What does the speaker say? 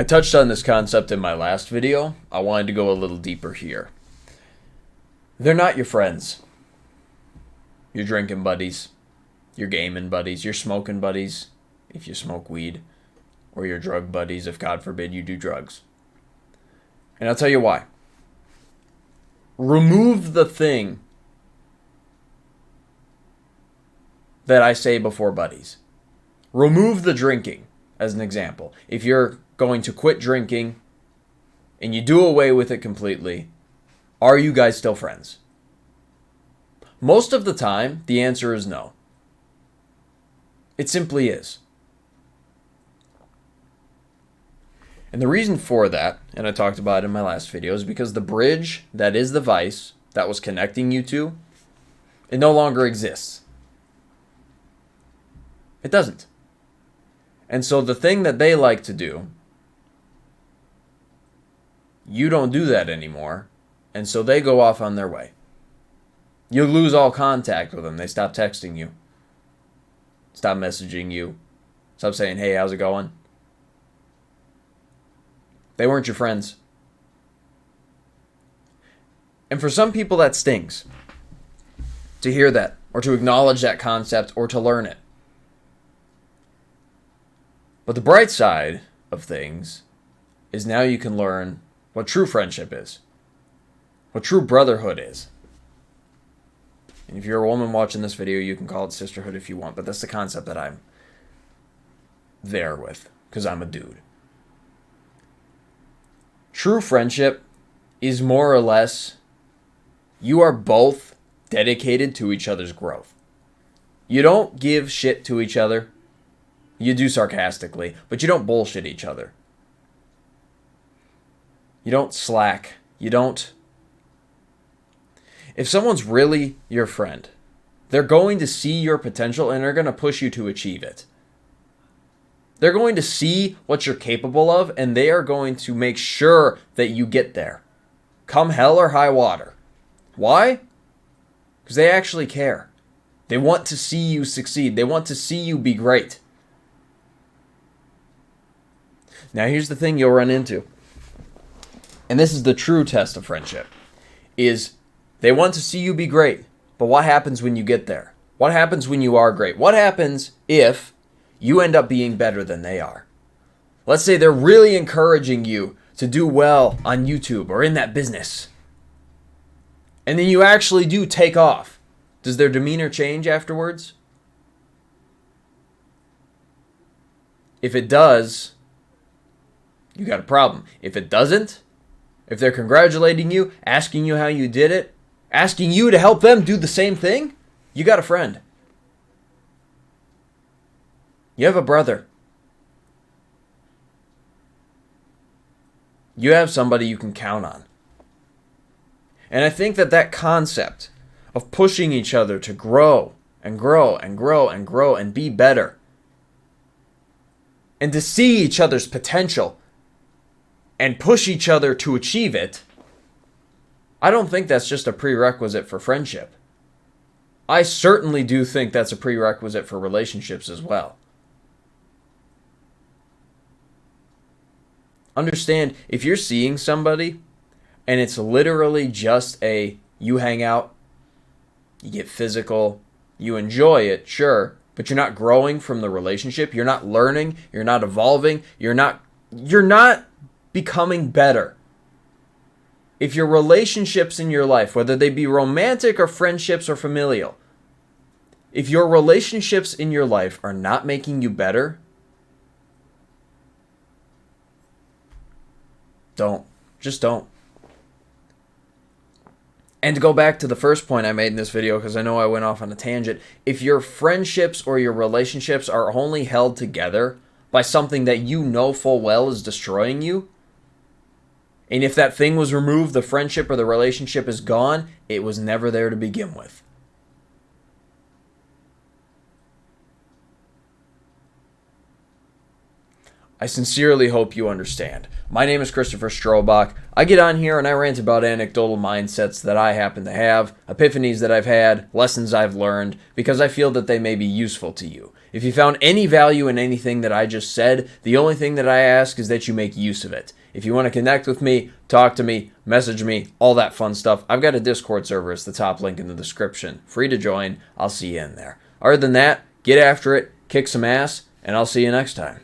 I touched on this concept in my last video. I wanted to go a little deeper here. They're not your friends. Your drinking buddies, your gaming buddies, your smoking buddies, if you smoke weed, or your drug buddies, if God forbid you do drugs. And I'll tell you why. Remove the thing that I say before buddies. Remove the drinking, as an example. If you're going to quit drinking and you do away with it completely, are you guys still friends? Most of the time, the answer is no. It simply is. And the reason for that, and I talked about it in my last video, is because the bridge that is the vice that was connecting you two, it no longer exists. It doesn't. And so the thing that they like to do, you don't do that anymore, and so they go off on their way. You lose all contact with them. They stop texting you, stop messaging you, stop saying, hey, how's it going? They weren't your friends. And for some people that stings, to hear that, or to acknowledge that concept, or to learn it. But the bright side of things is now you can learn what true friendship is, what true brotherhood is. And if you're a woman watching this video, you can call it sisterhood if you want, but that's the concept that I'm there with, because I'm a dude. True friendship is more or less you are both dedicated to each other's growth. You don't give shit to each other. You do sarcastically, but you don't bullshit each other. You don't slack. You don't... If someone's really your friend, they're going to see your potential and they're going to push you to achieve it. They're going to see what you're capable of, and they are going to make sure that you get there. Come hell or high water. Why? Because they actually care. They want to see you succeed. They want to see you be great. Now here's the thing you'll run into. And this is the true test of friendship. Is they want to see you be great. But what happens when you get there? What happens when you are great? What happens if you end up being better than they are? Let's say they're really encouraging you to do well on YouTube or in that business. And then you actually do take off. Does their demeanor change afterwards? If it does, you got a problem. If it doesn't, if they're congratulating you, asking you how you did it, asking you to help them do the same thing, you got a friend. You have a brother. You have somebody you can count on. And I think that concept of pushing each other to grow and grow and grow and grow and be better, and to see each other's potential and push each other to achieve it, I don't think that's just a prerequisite for friendship. I certainly do think that's a prerequisite for relationships as well. Understand, if you're seeing somebody and it's literally just you hang out, you get physical, you enjoy it, sure, but you're not growing from the relationship, you're not learning, you're not evolving, you're not becoming better. If your relationships in your life, whether they be romantic or friendships or familial, if your relationships in your life are not making you better, just don't. And to go back to the first point I made in this video, because I know I went off on a tangent, if your friendships or your relationships are only held together by something that you know full well is destroying you, and if that thing was removed, the friendship or the relationship is gone, it was never there to begin with. I sincerely hope you understand. My name is Christopher Strobach. I get on here and I rant about anecdotal mindsets that I happen to have, epiphanies that I've had, lessons I've learned, because I feel that they may be useful to you. If you found any value in anything that I just said, the only thing that I ask is that you make use of it. If you want to connect with me, talk to me, message me, all that fun stuff, I've got a Discord server. It's the top link in the description. Free to join. I'll see you in there. Other than that, get after it, kick some ass, and I'll see you next time.